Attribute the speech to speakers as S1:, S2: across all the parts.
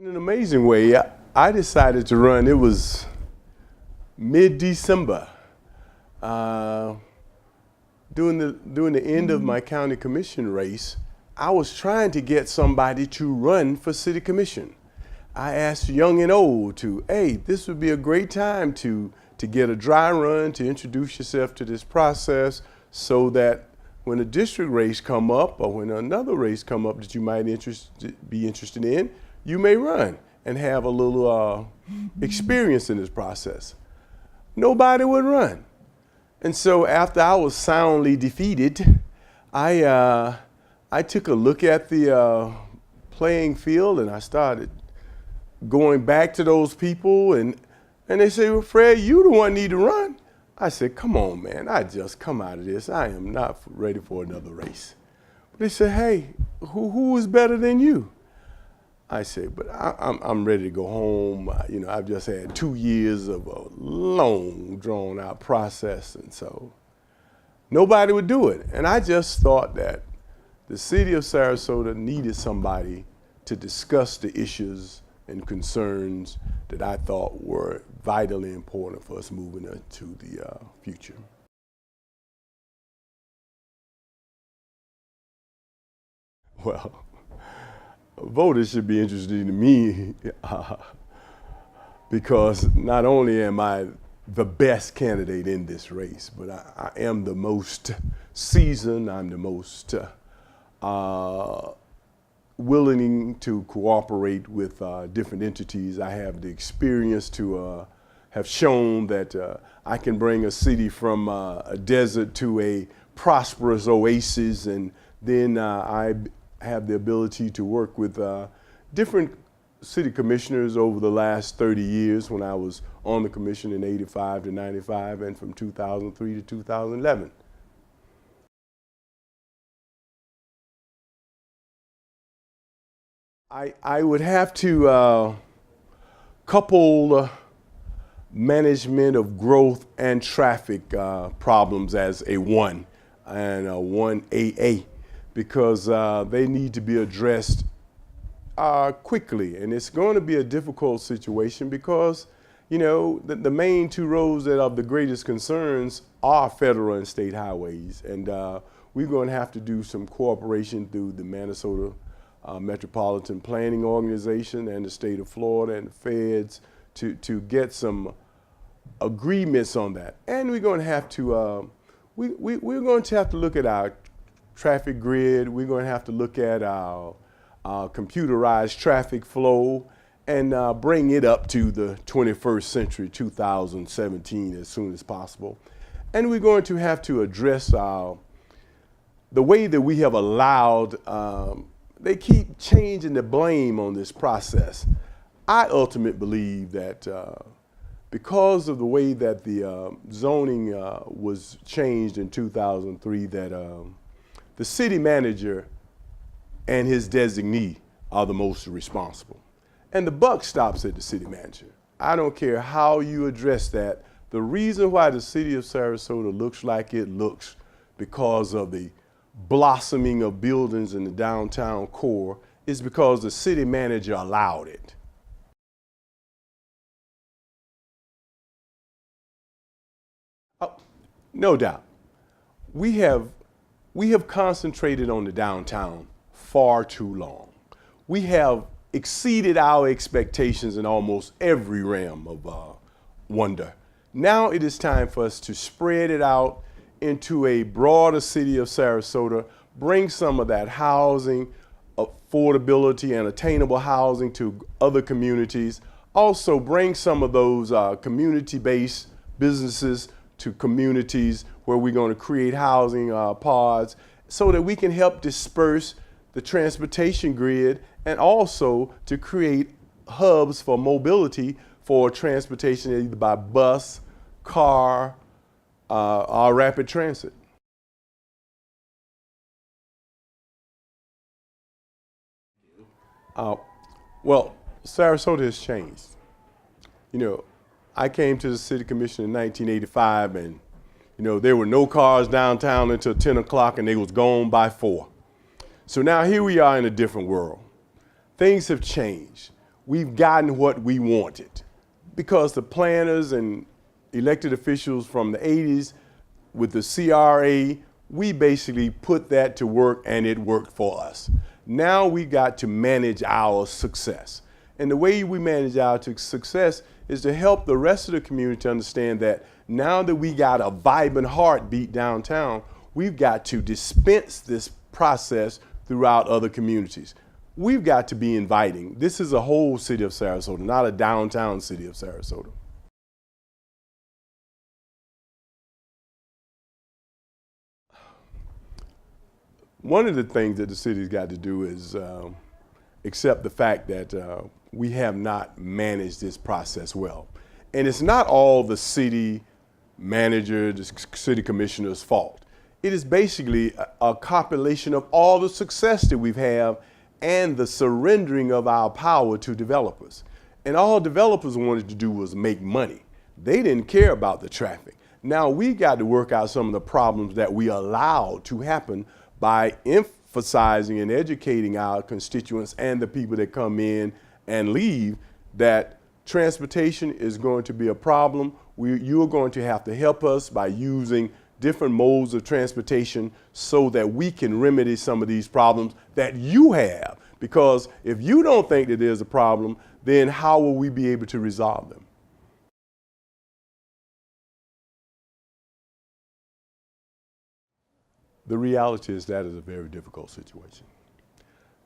S1: In an amazing way, I decided to run. It was mid-December, during the end of my county commission race. I was trying to get somebody to run for city commission. I asked young and old hey, this would be a great time to get a dry run, to introduce yourself to this process, so that when a district race come up or when another race come up that you might be interested in, you may run and have a little experience in this process. Nobody would run. And so after I was soundly defeated, I took a look at the playing field, and I started going back to those people, and they say, well, Fred, you the one need to run. I said, come on, man, I just come out of this. I am not ready for another race. But they said, hey, who is better than you? I said, but I'm ready to go home. I've just had 2 years of a long, drawn-out process, and so nobody would do it. And I just thought that the city of Sarasota needed somebody to discuss the issues and concerns that I thought were vitally important for us moving into the future. Well, voters should be interested in me because not only am I the best candidate in this race, but I am the most seasoned, I'm the most willing to cooperate with different entities. I have the experience to have shown that I can bring a city from a desert to a prosperous oasis, and then I have the ability to work with different city commissioners over the last 30 years when I was on the commission in 85 to 95 and from 2003 to 2011. I would have to couple management of growth and traffic problems as a 1 and a 1AA, because they need to be addressed quickly. And it's going to be a difficult situation because, the main 2 roads that are of the greatest concerns are federal and state highways. And we're going to have to do some cooperation through the Minnesota Metropolitan Planning Organization and the state of Florida and the feds to get some agreements on that. And we're going to have to we're going to have to look at our traffic grid. We're going to have to look at our computerized traffic flow and bring it up to the 21st century, 2017, as soon as possible. And we're going to have to address the way that we have allowed they keep changing the blame on this process. I ultimately believe that because of the way that the zoning was changed in 2003, that the city manager and his designee are the most responsible. And the buck stops at the city manager. I don't care how you address that. The reason why the city of Sarasota looks like it looks because of the blossoming of buildings in the downtown core is because the city manager allowed it. No doubt. We have concentrated on the downtown far too long. We have exceeded our expectations in almost every realm of wonder. Now it is time for us to spread it out into a broader city of Sarasota, bring some of that housing, affordability and attainable housing to other communities. Also bring some of those community-based businesses to communities where we're going to create housing pods so that we can help disperse the transportation grid and also to create hubs for mobility for transportation either by bus, car, or rapid transit. Well, Sarasota has changed. I came to the city commission in 1985, and there were no cars downtown until 10 o'clock, and they was gone by 4. So now here we are in a different world. Things have changed. we've gotten what we wanted because the planners and elected officials from the 80s with the CRA, we basically put that to work and it worked for us. Now we got to manage our success. And the way we manage our success is to help the rest of the community understand that now that we got a vibrant heartbeat downtown, we've got to dispense this process throughout other communities. We've got to be inviting. This is a whole city of Sarasota, not a downtown city of Sarasota. One of the things that the city's got to do is accept the fact that we have not managed this process well. And it's not all the city manager, the city commissioner's fault. It is basically a compilation of all the success that we've had and the surrendering of our power to developers. And all developers wanted to do was make money. They didn't care about the traffic. Now we got to work out some of the problems that we allowed to happen by emphasizing and educating our constituents and the people that come in and leave that transportation is going to be a problem. You're going to have to help us by using different modes of transportation so that we can remedy some of these problems that you have. Because if you don't think that there's a problem, then how will we be able to resolve them? The reality is that is a very difficult situation.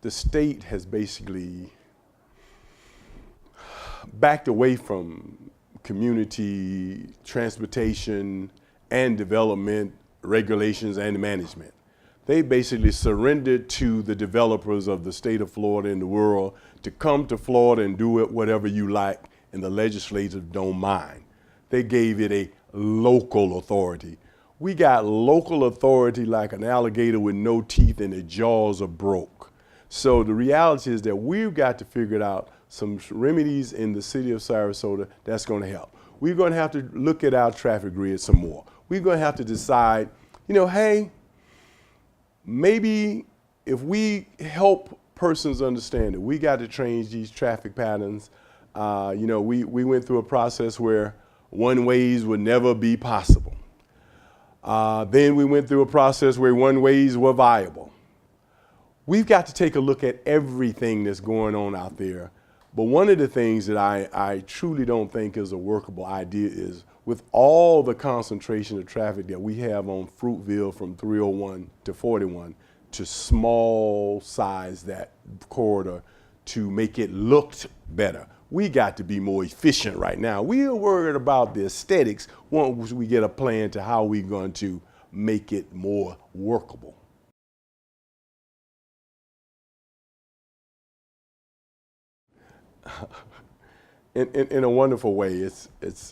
S1: The state has basically backed away from community transportation and development regulations and management. They basically surrendered to the developers of the state of Florida and the world to come to Florida and do it whatever you like, and the legislators don't mind. They gave it a local authority. We got local authority like an alligator with no teeth and the jaws are broke. So the reality is that we've got to figure out some remedies in the city of Sarasota that's going to help. We're going to have to look at our traffic grid some more. We're going to have to decide, hey, maybe if we help persons understand that we got to change these traffic patterns. We went through a process where one-ways would never be possible. Then we went through a process where one-ways were viable. We've got to take a look at everything that's going on out there. But one of the things that I truly don't think is a workable idea is with all the concentration of traffic that we have on Fruitville from 301 to 41 to small size that corridor to make it look better. We got to be more efficient right now. We are worried about the aesthetics once we get a plan to how we're going to make it more workable. In a wonderful way, it's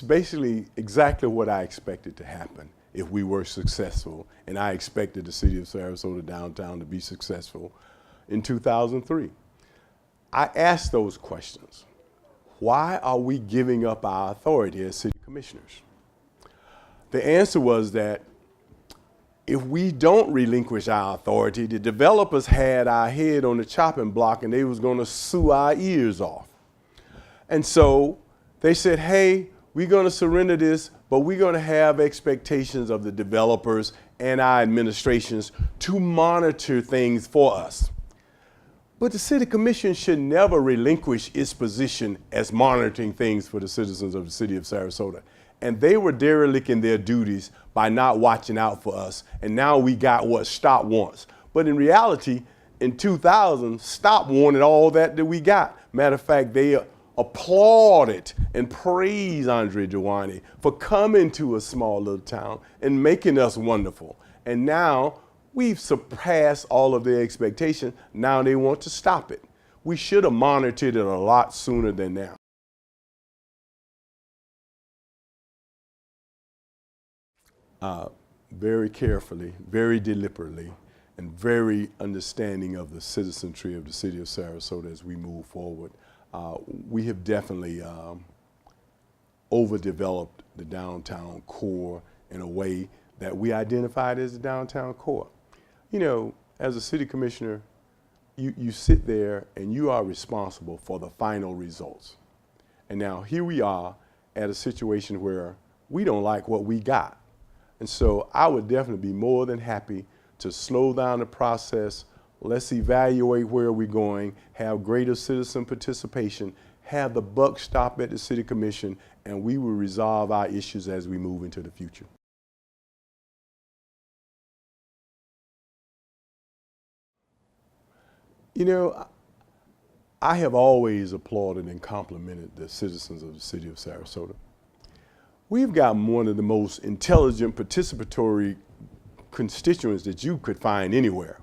S1: basically exactly what I expected to happen if we were successful, and I expected the city of Sarasota downtown to be successful in 2003. I asked those questions. Why are we giving up our authority as city commissioners? The answer was that if we don't relinquish our authority, the developers had our head on the chopping block and they was going to sue our ears off. And so they said, hey, we're going to surrender this, but we're going to have expectations of the developers and our administrations to monitor things for us. But the city commission should never relinquish its position as monitoring things for the citizens of the city of Sarasota. And they were derelict in their duties by not watching out for us. And now we got what STOP wants. But in reality, in 2000, STOP wanted all that we got. Matter of fact, they applauded and praised Andre Giovanni for coming to a small little town and making us wonderful. And now we've surpassed all of their expectations. Now they want to stop it. We should have monitored it a lot sooner than now. Very carefully, very deliberately, and very understanding of the citizenry of the city of Sarasota as we move forward. We have definitely overdeveloped the downtown core in a way that we identified as the downtown core. As a city commissioner, you sit there and you are responsible for the final results. And now here we are at a situation where we don't like what we got. And so I would definitely be more than happy to slow down the process. Let's evaluate where we're going, have greater citizen participation, have the buck stop at the City Commission, and we will resolve our issues as we move into the future. You know, I have always applauded and complimented the citizens of the city of Sarasota. We've got one of the most intelligent participatory constituents that you could find anywhere.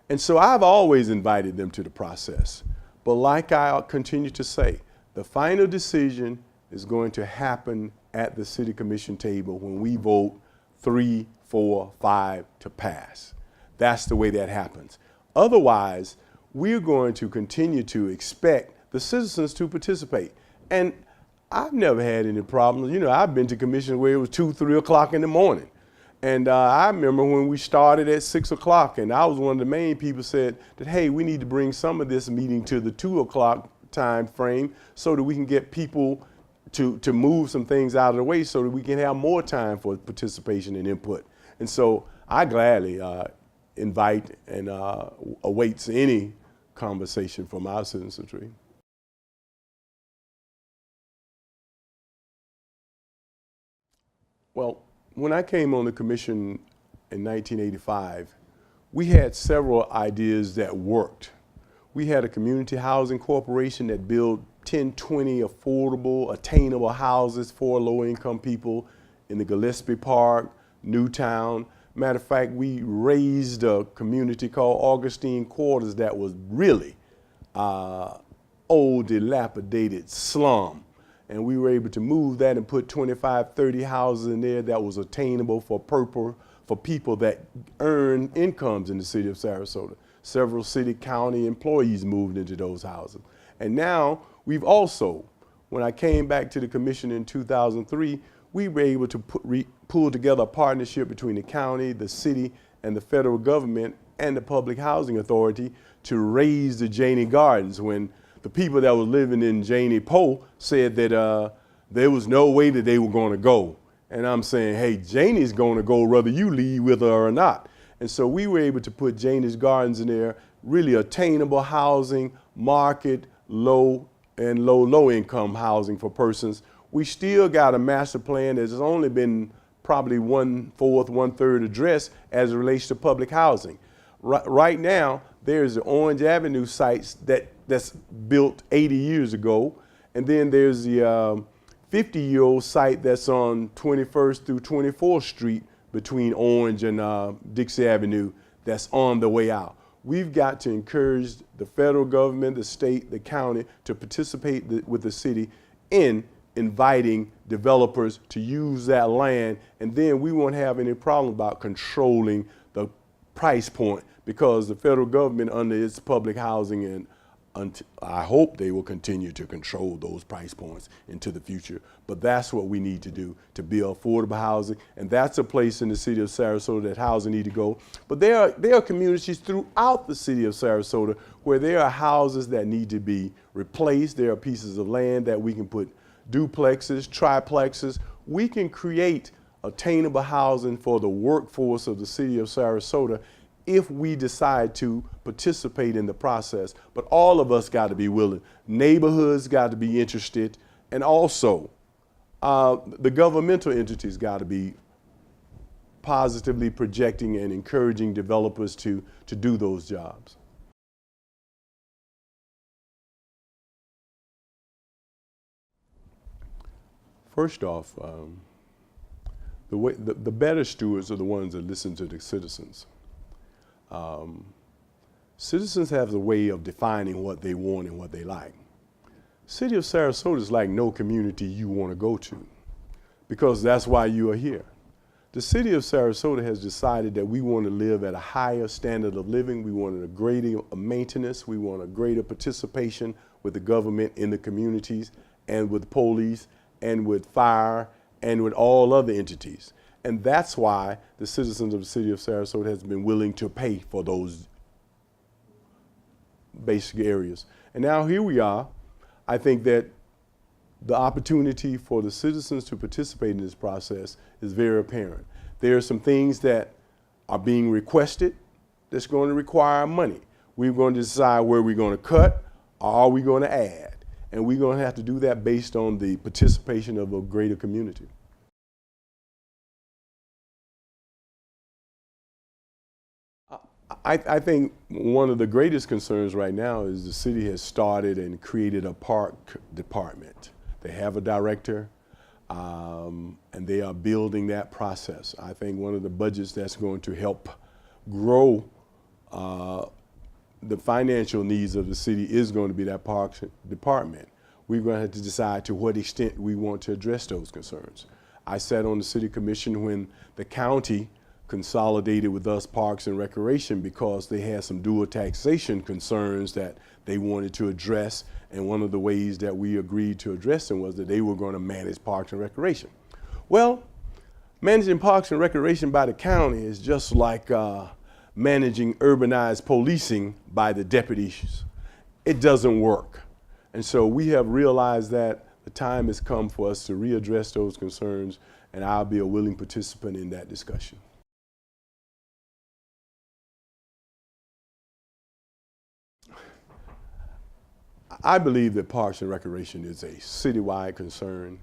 S1: And so I've always invited them to the process. But like I continue to say, the final decision is going to happen at the City Commission table when we vote 3, 4, 5 to pass. That's the way that happens. Otherwise, we're going to continue to expect the citizens to participate. And I've never had any problems. You know, I've been to commissions where it was 2, 3 o'clock in the morning. And I remember when we started at 6 o'clock, and I was one of the main people said that, hey, we need to bring some of this meeting to the 2 o'clock time frame so that we can get people to move some things out of the way so that we can have more time for participation and input. And so I gladly invite and awaits any conversation from our citizenry. Well, when I came on the commission in 1985, we had several ideas that worked. We had a community housing corporation that built 10, 20 affordable, attainable houses for low-income people in the Gillespie Park, Newtown. Matter of fact, we raised a community called Augustine Quarters that was really old, dilapidated slum. And we were able to move that and put 25, 30 houses in there that was attainable for people that earn incomes in the city of Sarasota. Several city county employees moved into those houses. And now we've also, when I came back to the commission in 2003, we were able to pull together a partnership between the county, the city, and the federal government and the Public Housing Authority to raise the Janey Gardens when the people that were living in Janey Po said that there was no way that they were going to go. And I'm saying, hey, Janey's going to go whether you leave with her or not. And so we were able to put Janey's Gardens in there, really attainable housing, market, low income housing for persons. We still got a master plan that's only been probably 1/4, 1/3 addressed as it relates to public housing. Right now, there's the Orange Avenue sites that's built 80 years ago. And then there's the 50-year-old site that's on 21st through 24th Street between Orange and Dixie Avenue that's on the way out. We've got to encourage the federal government, the state, the county to participate with the city in inviting developers to use that land, and then we won't have any problem about controlling the price point because the federal government under its public housing and I hope they will continue to control those price points into the future. But that's what we need to do to build affordable housing. And that's a place in the city of Sarasota that housing need to go. But there are communities throughout the city of Sarasota where there are houses that need to be replaced. There are pieces of land that we can put duplexes, triplexes. We can create attainable housing for the workforce of the city of Sarasota if we decide to participate in the process. But all of us got to be willing. Neighborhoods got to be interested. And also, the governmental entities got to be positively projecting and encouraging developers to do those jobs. First off, the better stewards are the ones that listen to the citizens. Citizens have the way of defining what they want and what they like. City of Sarasota is like no community you want to go to because that's why you are here. The city of Sarasota has decided that we want to live at a higher standard of living. We want a greater maintenance. We want a greater participation with the government in the communities and with police and with fire and with all other entities. And that's why the citizens of the city of Sarasota has been willing to pay for those basic areas. And now here we are. I think that the opportunity for the citizens to participate in this process is very apparent. There are some things that are being requested that's going to require money. We're going to decide where we're going to cut or are we going to add. And we're going to have to do that based on the participation of a greater community. I think one of the greatest concerns right now is the city has started and created a park department. They have a director, and they are building that process. I think one of the budgets that's going to help grow the financial needs of the city is going to be that parks department. We're going to have to decide to what extent we want to address those concerns. I sat on the city commission when the county consolidated with us Parks and Recreation because they had some dual taxation concerns that they wanted to address, and one of the ways that we agreed to address them was that they were going to manage Parks and Recreation. Well, managing Parks and Recreation by the county is just like managing urbanized policing by the deputies. It doesn't work. And so we have realized that the time has come for us to readdress those concerns, and I'll be a willing participant in that discussion. I believe that Parks and Recreation is a citywide concern.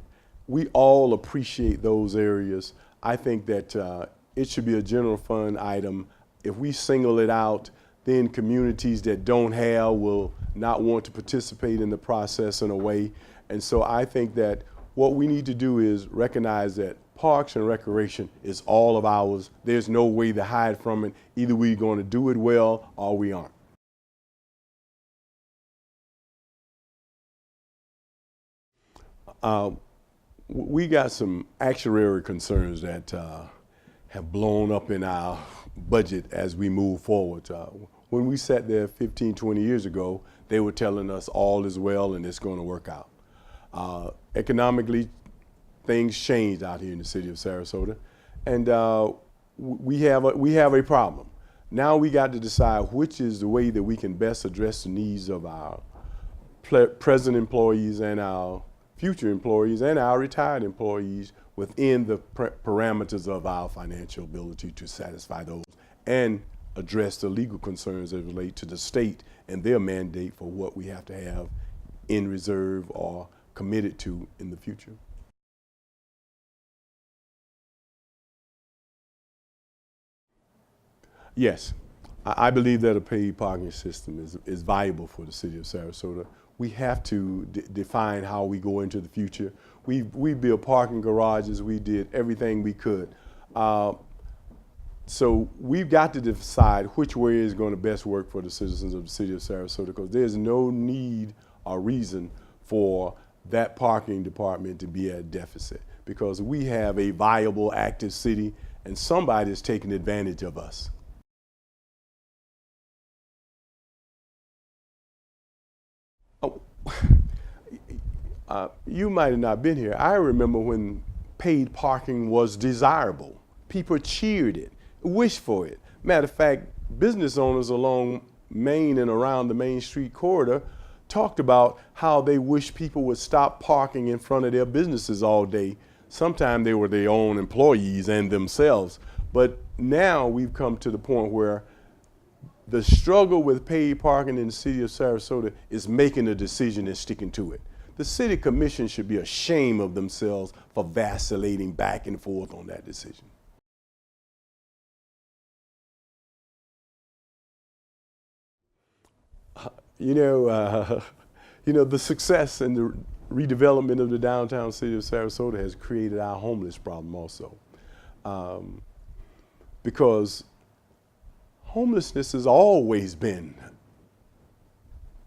S1: We all appreciate those areas. I think that it should be a general fund item. If we single it out, then communities that don't have will not want to participate in the process in a way. And so I think that what we need to do is recognize that Parks and Recreation is all of ours. There's no way to hide from it. Either we're going to do it well or we aren't. We got some actuarial concerns that have blown up in our budget as we move forward. When we sat there 15, 20 years ago, they were telling us all is well and it's going to work out. Economically, things changed out here in the city of Sarasota, and we have a problem. Now we got to decide which is the way that we can best address the needs of our present employees and our future employees and our retired employees within the parameters of our financial ability to satisfy those and address the legal concerns that relate to the state and their mandate for what we have to have in reserve or committed to in the future. Yes, I believe that a paid parking system is viable for the city of Sarasota. We have to define how we go into the future. We built parking garages, we did everything we could. So we've got to decide which way is going to best work for the citizens of the city of Sarasota, because there's no need or reason for that parking department to be at deficit, because we have a viable, active city and somebody is taking advantage of us. Oh, you might have not been here. I remember when paid parking was desirable. People cheered it, wished for it. Matter of fact, business owners along Main and around the Main Street corridor talked about how they wish people would stop parking in front of their businesses all day. Sometimes they were their own employees and themselves. But now we've come to the point where the struggle with paid parking in the city of Sarasota is making a decision and sticking to it. The city commission should be ashamed of themselves for vacillating back and forth on that decision. You know, the success and the redevelopment of the downtown city of Sarasota has created our homeless problem also. Because homelessness has always been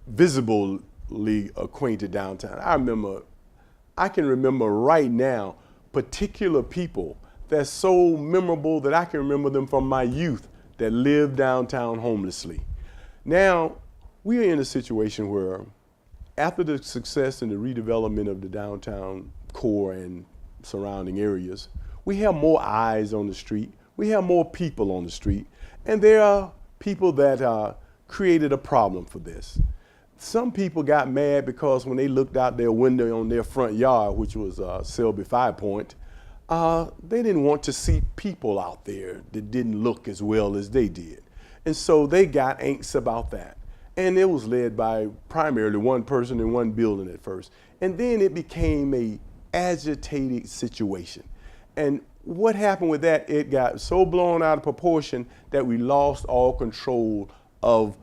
S1: visibly acquainted downtown. I can remember right now particular people that's so memorable that I can remember them from my youth that lived downtown homelessly. Now, we are in a situation where after the success and the redevelopment of the downtown core and surrounding areas, we have more eyes on the street, we have more people on the street, and there are people that created a problem for this. Some people got mad because when they looked out their window on their front yard, which was Selby 5 Point, they didn't want to see people out there that didn't look as well as they did. And so they got angst about that. And it was led by primarily one person in one building at first. And then it became a agitated situation. And what happened with that, it got so blown out of proportion that we lost all control of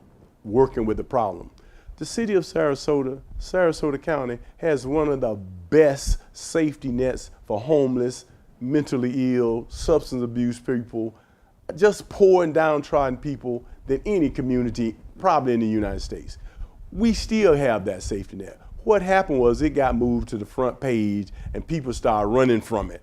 S1: working with the problem. The city of Sarasota, Sarasota County, has one of the best safety nets for homeless, mentally ill, substance abuse people, just poor and downtrodden people than any community probably in the United States. We still have that safety net. What happened was it got moved to the front page and people started running from it.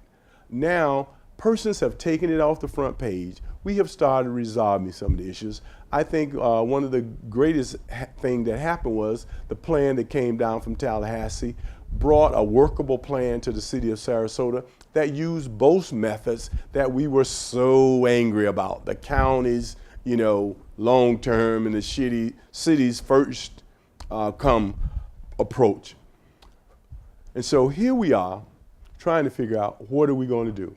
S1: Now, persons have taken it off the front page. We have started resolving some of the issues. I think one of the greatest thing that happened was the plan that came down from Tallahassee brought a workable plan to the city of Sarasota that used both methods that we were so angry about. The county's, long term and the city's first come approach. And so here we are trying to figure out what are we going to do.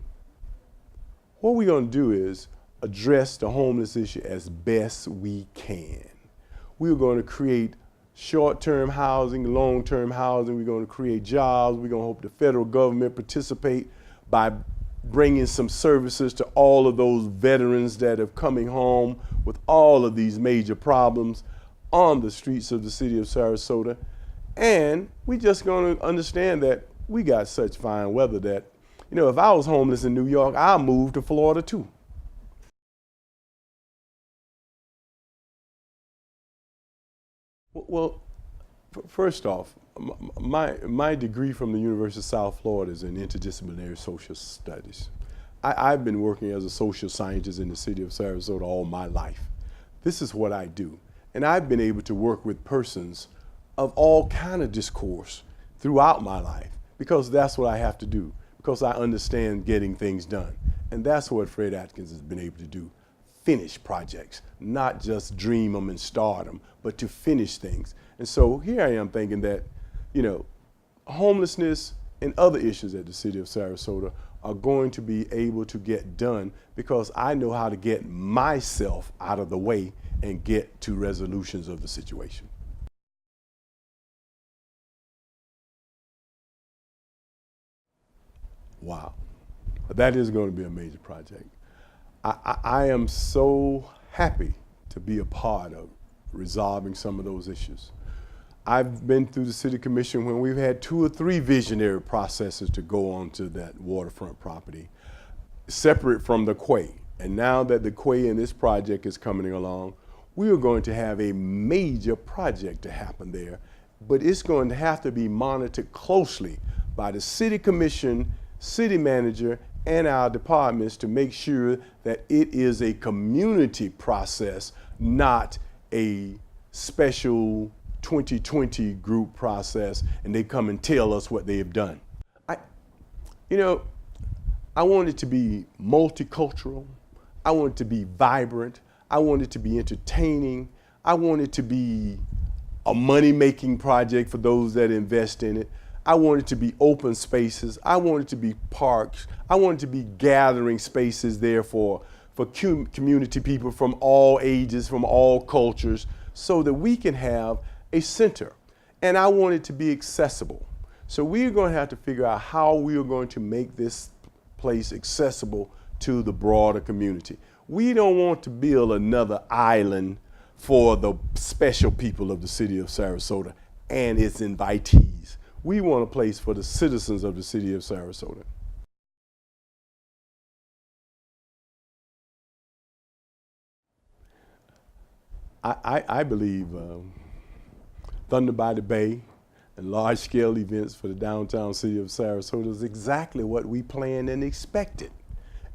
S1: What we're going to do is address the homeless issue as best we can. We're going to create short-term housing, long-term housing. We're going to create jobs. We're going to hope the federal government participate by bringing some services to all of those veterans that are coming home with all of these major problems on the streets of the city of Sarasota. And we're just going to understand that we got such fine weather that, if I was homeless in New York, I'd move to Florida too. Well, first off, my degree from the University of South Florida is in interdisciplinary social studies. I've been working as a social scientist in the city of Sarasota all my life. This is what I do. And I've been able to work with persons of all kind of discourse throughout my life because that's what I have to do, because I understand getting things done. And that's what Fredd Atkins has been able to do. Finish projects, not just dream them and start them, but to finish things. And so here I am thinking that, homelessness and other issues at the city of Sarasota are going to be able to get done because I know how to get myself out of the way and get to resolutions of the situation. Wow, that is going to be a major project. I am so happy to be a part of resolving some of those issues. I've been through the city commission when we've had 2 or 3 visionary processes to go onto that waterfront property, separate from the quay. And now that the quay in this project is coming along, we are going to have a major project to happen there, but it's going to have to be monitored closely by the city commission, city manager, and our departments to make sure that it is a community process, not a special 2020 group process, and they come and tell us what they have done. I want it to be multicultural. I want it to be vibrant. I want it to be entertaining. I want it to be a money-making project for those that invest in it. I want it to be open spaces. I want it to be parks. I want it to be gathering spaces there for community people from all ages, from all cultures, so that we can have a center. And I want it to be accessible. So we're going to have to figure out how we are going to make this place accessible to the broader community. We don't want to build another island for the special people of the city of Sarasota and its invitees. We want a place for the citizens of the city of Sarasota. I believe Thunder by the Bay and large-scale events for the downtown city of Sarasota is exactly what we planned and expected.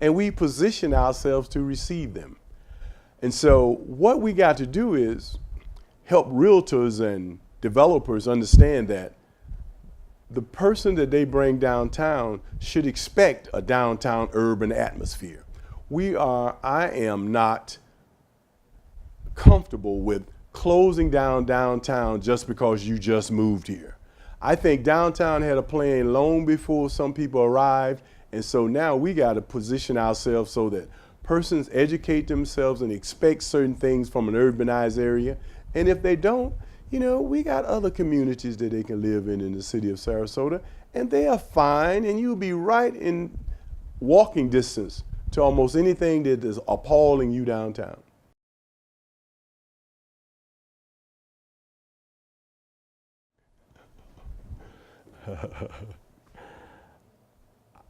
S1: And we position ourselves to receive them. And so what we got to do is help realtors and developers understand that the person that they bring downtown should expect a downtown urban atmosphere. I am not comfortable with closing down downtown just because you just moved here. I think downtown had a plan long before some people arrived, and so now we got to position ourselves so that persons educate themselves and expect certain things from an urbanized area, and if they don't, you know, we got other communities that they can live in the city of Sarasota, and they are fine, and you'll be right in walking distance to almost anything that is appalling you downtown.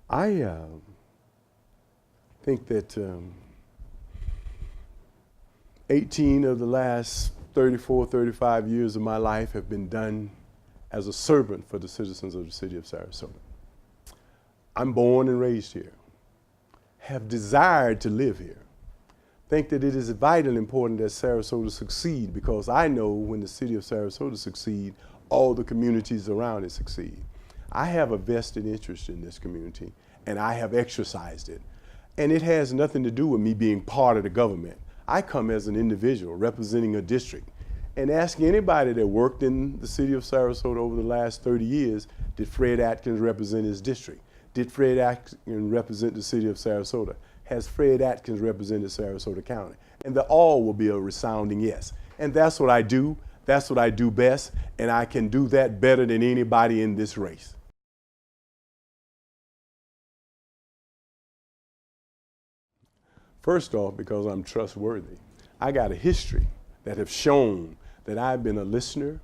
S1: I think that 18 of the last 34, 35 years of my life have been done as a servant for the citizens of the city of Sarasota. I'm born and raised here, have desired to live here, think that it is vitally important that Sarasota succeed, because I know when the city of Sarasota succeed, all the communities around it succeed. I have a vested interest in this community, and I have exercised it. And it has nothing to do with me being part of the government. I come as an individual representing a district. And ask anybody that worked in the city of Sarasota over the last 30 years, did Fredd Atkins represent his district? Did Fredd Atkins represent the city of Sarasota? Has Fredd Atkins represented Sarasota County? And the all will be a resounding yes. And that's what I do. That's what I do best. And I can do that better than anybody in this race. First off, because I'm trustworthy. I got a history that have shown that I've been a listener.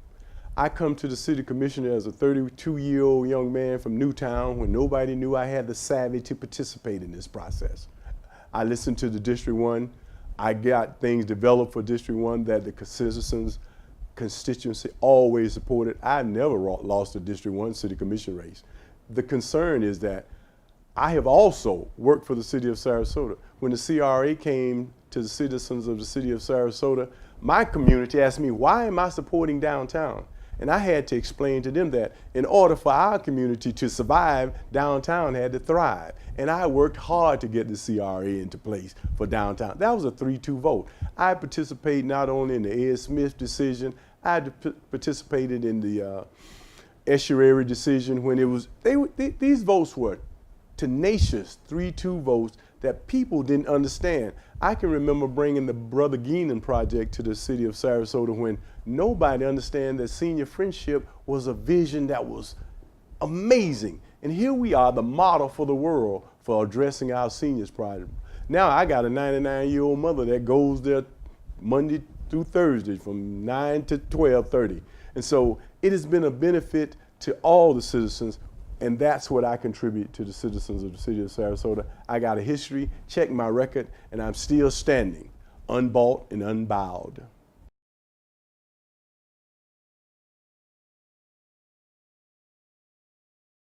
S1: I come to the city commissioner as a 32-year-old young man from Newtown when nobody knew I had the savvy to participate in this process. I listened to the District 1. I got things developed for District 1 that the citizens, constituency always supported. I never lost a District 1 city commission race. The concern is that I have also worked for the city of Sarasota. When the CRA came to the citizens of the city of Sarasota, my community asked me, why am I supporting downtown? And I had to explain to them that in order for our community to survive, downtown had to thrive. And I worked hard to get the CRA into place for downtown. That was a 3-2 vote. I participated not only in the Ed Smith decision, I participated in the estuary decision when it was, these votes were tenacious 3-2 votes that people didn't understand. I can remember bringing the Brother Geenan project to the city of Sarasota when nobody understood that senior friendship was a vision that was amazing. And here we are, the model for the world for addressing our seniors problem. Now I got a 99-year-old mother that goes there Monday through Thursday from 9 to 12:30. And so it has been a benefit to all the citizens. And that's what I contribute to the citizens of the city of Sarasota. I got a history, check my record, and I'm still standing, unbought and unbowed.